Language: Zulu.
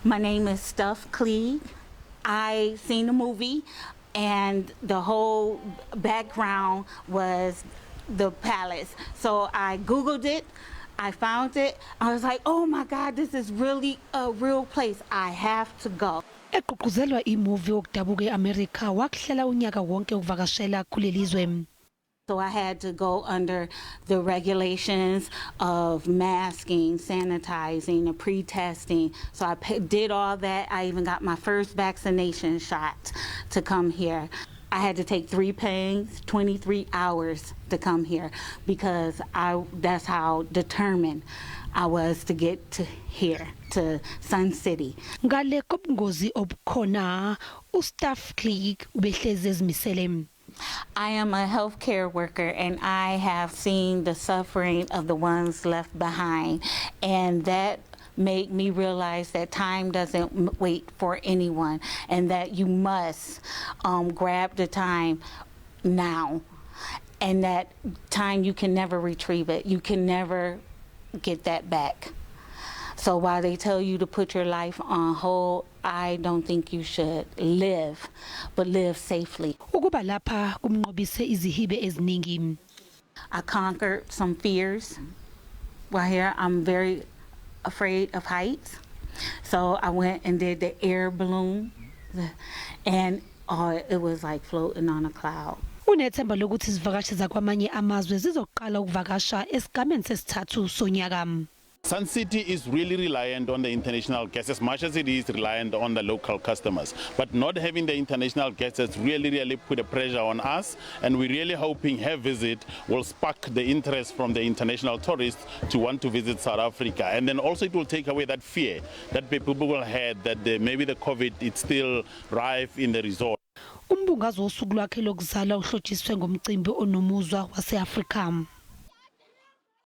My name is Stuff Cleave. I seen the movie and the whole background was the palace. So I Googled it, I found it. I was like, oh my God, this is really a real place. I have to go. Egqugquzelwa imovie okudabuka eAmerica wakuhlela unyaka wonke ukuvakashela kulelizwe. So I had to go under the regulations of masking, sanitizing, and pre-testing. So I did all that. I even got my first vaccination shot to come here. I had to take 3 pangs, 23 hours to come here because that's how determined I was to get to here, to Sun City. Ngale kobungozi obukhona, uStaff Cleave ubehlezi ezimisele. I am a healthcare worker and I have seen the suffering of the ones left behind, and that made me realize that time doesn't wait for anyone and that you must grab the time now, and that time you can never retrieve it. You can never get that back. So while they tell you to put your life on hold, I don't think you should live, but live safely. Ukuba lapha kumnqobise izihibe eziningi. I conquered some fears. While here, I'm very afraid of heights. So I went and did the air balloon, and it was like floating on a cloud. Unethemba lokuthi izivakashi zakwamanye amazwe zizoqala ukuvakasha esigameni sesithathu sonyaka. Sun City is really reliant on the international guests as much as it is reliant on the local customers. But not having the international guests has really put a pressure on us, and we're really hoping her visit will spark the interest from the international tourists to want to visit South Africa. And then also it will take away that fear that people will have that maybe the COVID it's still rife in the resort. Umbungazo wosuku lwakhe lokuzalwa uhlotshiswe ngomcimbi onomuzwa wase-Afrika.